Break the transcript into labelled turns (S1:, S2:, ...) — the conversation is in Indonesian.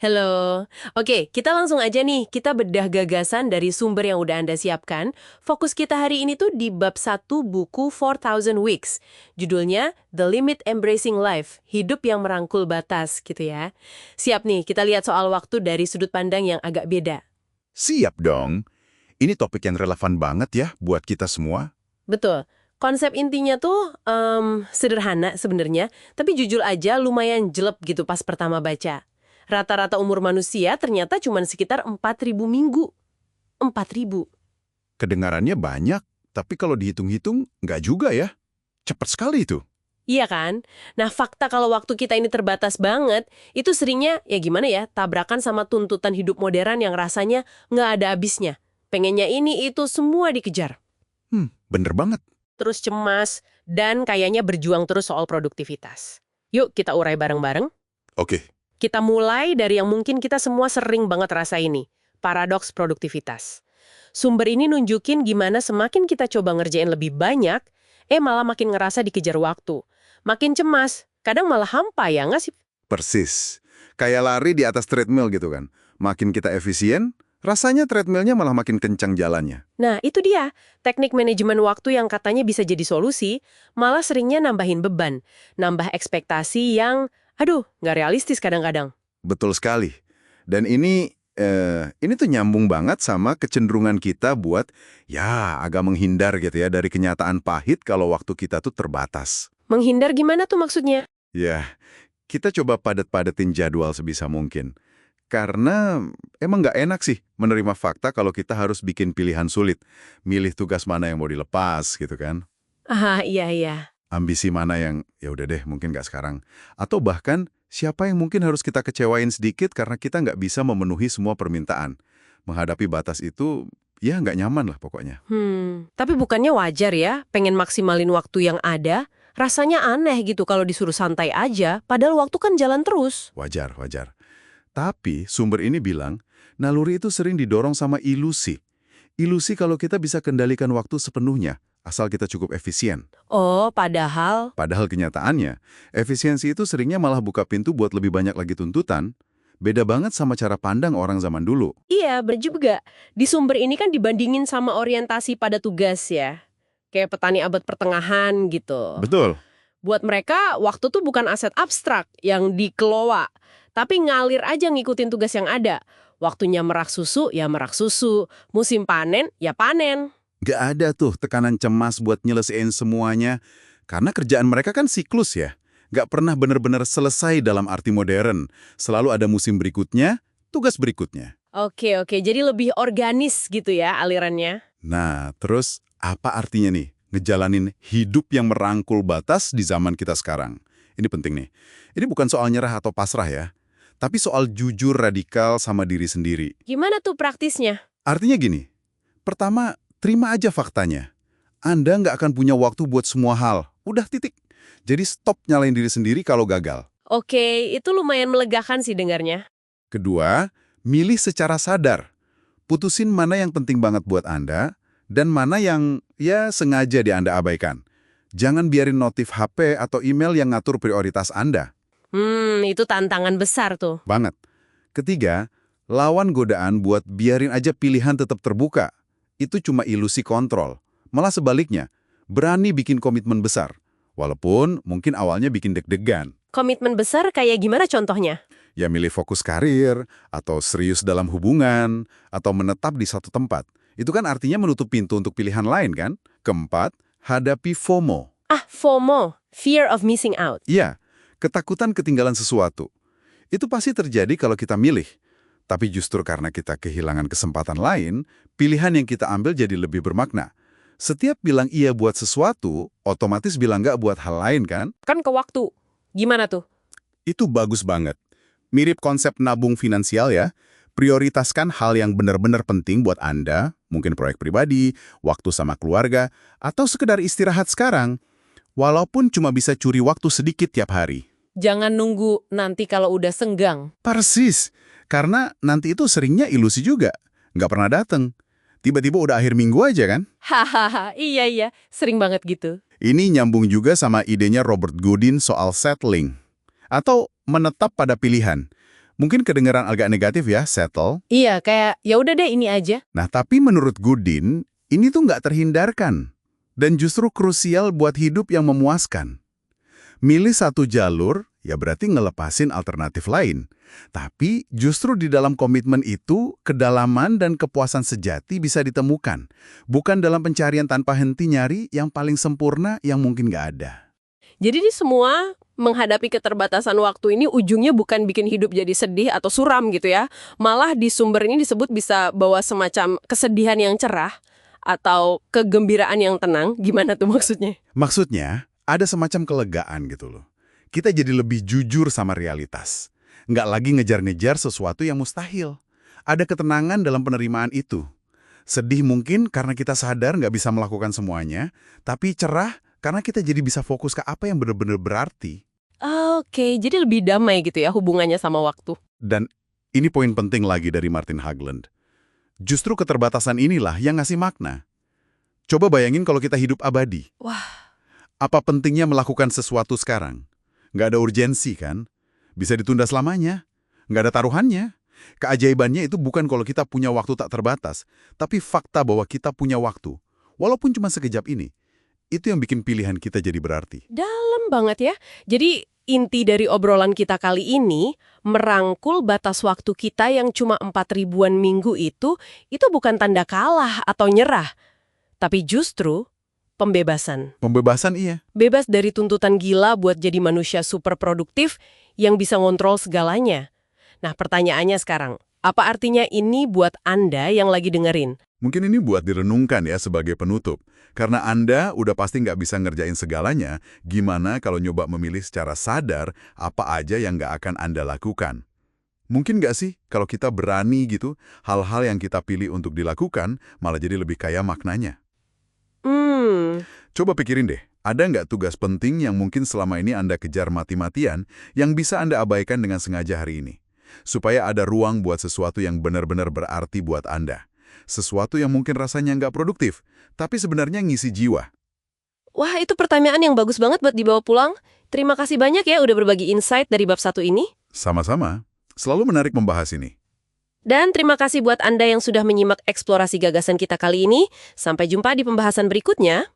S1: Halo. Oke, kita langsung aja nih. Kita bedah gagasan dari sumber yang udah Anda siapkan. Fokus kita hari ini tuh di bab 1 buku 4000 Weeks. Judulnya The Limit Embracing Life, Hidup yang Merangkul Batas, gitu ya. Siap nih, kita lihat soal waktu dari sudut pandang yang agak beda.
S2: Siap dong. Ini topik yang relevan banget ya buat kita semua.
S1: Betul. Konsep intinya tuh sederhana sebenarnya, tapi jujur aja lumayan jelek gitu pas pertama baca. Rata-rata umur manusia ternyata cuma sekitar 4.000 minggu. 4.000.
S2: Kedengarannya banyak, tapi kalau dihitung-hitung nggak juga ya. Cepat sekali itu.
S1: Iya kan? Nah, fakta kalau waktu kita ini terbatas banget, itu seringnya, ya gimana ya, tabrakan sama tuntutan hidup modern yang rasanya nggak ada habisnya. Pengennya ini, itu, semua dikejar.
S2: Bener banget.
S1: Terus cemas, dan kayaknya berjuang terus soal produktivitas. Yuk, kita urai bareng-bareng.
S2: Oke,
S1: Kita mulai dari yang mungkin kita semua sering banget rasa ini, paradoks produktivitas. Sumber ini nunjukin gimana semakin kita coba ngerjain lebih banyak, malah makin ngerasa dikejar waktu. Makin cemas, kadang malah hampa ya nggak sih?
S2: persis. Kayak lari di atas treadmill gitu kan. Makin kita efisien, rasanya treadmillnya malah makin kencang jalannya.
S1: Nah, itu dia. Teknik manajemen waktu yang katanya bisa jadi solusi, malah seringnya nambahin beban. Nambah ekspektasi yang, aduh, nggak realistis kadang-kadang.
S2: Betul sekali. Dan ini tuh nyambung banget sama kecenderungan kita buat, ya agak menghindar gitu ya dari kenyataan pahit kalau waktu kita tuh terbatas.
S1: Menghindar gimana tuh maksudnya?
S2: Ya, kita coba padat-padatin jadwal sebisa mungkin. Karena emang nggak enak sih menerima fakta kalau kita harus bikin pilihan sulit. Milih tugas mana yang mau dilepas gitu kan.
S1: Ah, iya, iya.
S2: Ambisi mana yang ya udah deh mungkin nggak sekarang. Atau bahkan siapa yang mungkin harus kita kecewain sedikit karena kita nggak bisa memenuhi semua permintaan. Menghadapi batas itu ya nggak nyaman lah pokoknya.
S1: Tapi bukannya wajar ya, pengen maksimalin waktu yang ada? Rasanya aneh gitu kalau disuruh santai aja, padahal waktu kan jalan terus.
S2: Wajar, wajar. Tapi sumber ini bilang, naluri itu sering didorong sama ilusi. Ilusi kalau kita bisa kendalikan waktu sepenuhnya, asal kita cukup efisien.
S1: Oh, padahal...
S2: Padahal kenyataannya, efisiensi itu seringnya malah buka pintu buat lebih banyak lagi tuntutan. Beda banget sama cara pandang orang zaman dulu.
S1: Iya, bener juga. Di sumber ini kan dibandingin sama orientasi pada tugas ya. Kayak petani abad pertengahan gitu.
S2: Betul.
S1: Buat mereka, waktu tuh bukan aset abstrak yang dikelola, tapi ngalir aja ngikutin tugas yang ada. Waktunya merak susu, ya merak susu. Musim panen, ya panen.
S2: Nggak ada tuh tekanan cemas buat nyelesain semuanya. Karena kerjaan mereka kan siklus ya. Nggak pernah benar-benar selesai dalam arti modern. Selalu ada musim berikutnya, tugas berikutnya.
S1: Oke, jadi lebih organis gitu ya alirannya.
S2: Nah, terus apa artinya nih ngejalanin hidup yang merangkul batas di zaman kita sekarang? Ini penting nih. Ini bukan soal nyerah atau pasrah ya, tapi soal jujur radikal sama diri sendiri.
S1: Gimana tuh praktisnya?
S2: Artinya gini, pertama, terima aja faktanya. Anda nggak akan punya waktu buat semua hal. Udah titik. Jadi stop nyalain diri sendiri kalau gagal.
S1: Oke, itu lumayan melegakan sih dengarnya.
S2: Kedua, milih secara sadar. Putusin mana yang penting banget buat Anda, dan mana yang ya sengaja Anda abaikan. Jangan biarin notif HP atau email yang ngatur prioritas Anda.
S1: Itu tantangan besar tuh.
S2: Banget. Ketiga, lawan godaan buat biarin aja pilihan tetap terbuka. Itu cuma ilusi kontrol. Malah sebaliknya, berani bikin komitmen besar. Walaupun mungkin awalnya bikin deg-degan.
S1: Komitmen besar kayak gimana contohnya?
S2: Ya milih fokus karir, atau serius dalam hubungan, atau menetap di satu tempat. Itu kan artinya menutup pintu untuk pilihan lain kan? Keempat, hadapi FOMO.
S1: Ah, FOMO. Fear of missing out.
S2: Iya, ketakutan ketinggalan sesuatu. Itu pasti terjadi kalau kita milih. Tapi justru karena kita kehilangan kesempatan lain, pilihan yang kita ambil jadi lebih bermakna. Setiap bilang iya buat sesuatu, otomatis bilang nggak buat hal lain kan?
S1: Kan ke waktu. Gimana tuh?
S3: Itu bagus banget. Mirip konsep nabung finansial ya. Prioritaskan hal yang benar-benar penting buat Anda, mungkin proyek pribadi, waktu sama keluarga, atau sekedar istirahat sekarang. Walaupun cuma bisa curi waktu sedikit tiap hari.
S1: Jangan nunggu nanti kalau udah senggang.
S3: Persis, karena nanti itu seringnya ilusi juga. Nggak pernah dateng. Tiba-tiba udah akhir minggu aja kan?
S1: Hahaha, iya, sering banget gitu.
S3: Ini nyambung juga sama idenya Robert Goodin soal settling. Atau menetap pada pilihan. Mungkin kedengaran agak negatif ya, settle.
S1: Iya, kayak ya udah deh ini aja.
S3: Nah, tapi menurut Goodin, ini tuh nggak terhindarkan. Dan justru krusial buat hidup yang memuaskan. Milih satu jalur, ya berarti ngelepasin alternatif lain. Tapi justru di dalam komitmen itu, kedalaman dan kepuasan sejati bisa ditemukan. Bukan dalam pencarian tanpa henti nyari yang paling sempurna yang mungkin nggak ada.
S1: Jadi di semua menghadapi keterbatasan waktu ini ujungnya bukan bikin hidup jadi sedih atau suram gitu ya. Malah di sumber ini disebut bisa bawa semacam kesedihan yang cerah atau kegembiraan yang tenang. Gimana tuh maksudnya?
S3: Maksudnya, ada semacam kelegaan gitu loh. Kita jadi lebih jujur sama realitas. Nggak lagi ngejar-ngejar sesuatu yang mustahil. Ada ketenangan dalam penerimaan itu. Sedih mungkin karena kita sadar nggak bisa melakukan semuanya, tapi cerah karena kita jadi bisa fokus ke apa yang benar-benar berarti.
S1: Oke, jadi lebih damai gitu ya hubungannya sama waktu.
S3: Dan ini poin penting lagi dari Martin Hagland. Justru keterbatasan inilah yang ngasih makna. Coba bayangin kalau kita hidup abadi.
S1: Wah,
S3: Apa pentingnya melakukan sesuatu sekarang? Nggak ada urgensi kan? Bisa ditunda selamanya. Nggak ada taruhannya. Keajaibannya itu bukan kalau kita punya waktu tak terbatas, tapi fakta bahwa kita punya waktu. Walaupun cuma sekejap ini. Itu yang bikin pilihan kita jadi berarti.
S1: dalam banget ya. Jadi inti dari obrolan kita kali ini merangkul batas waktu kita yang cuma 4.000-an minggu itu bukan tanda kalah atau nyerah, tapi justru pembebasan.
S3: Pembebasan iya.
S1: Bebas dari tuntutan gila buat jadi manusia super produktif yang bisa ngontrol segalanya. Nah, pertanyaannya sekarang, apa artinya ini buat Anda yang lagi dengerin?
S3: Mungkin ini buat direnungkan ya sebagai penutup. Karena Anda udah pasti nggak bisa ngerjain segalanya, gimana kalau nyoba memilih secara sadar apa aja yang nggak akan Anda lakukan? Mungkin nggak sih kalau kita berani gitu, hal-hal yang kita pilih untuk dilakukan malah jadi lebih kaya maknanya? Coba pikirin deh, ada nggak tugas penting yang mungkin selama ini Anda kejar mati-matian yang bisa Anda abaikan dengan sengaja hari ini? Supaya ada ruang buat sesuatu yang benar-benar berarti buat Anda. Sesuatu yang mungkin rasanya nggak produktif, tapi sebenarnya ngisi jiwa.
S1: Wah, itu pertanyaan yang bagus banget buat dibawa pulang. Terima kasih banyak ya udah berbagi insight dari bab 1 ini.
S3: Sama-sama, selalu menarik membahas ini.
S1: Dan terima kasih buat Anda yang sudah menyimak eksplorasi gagasan kita kali ini. Sampai jumpa di pembahasan berikutnya.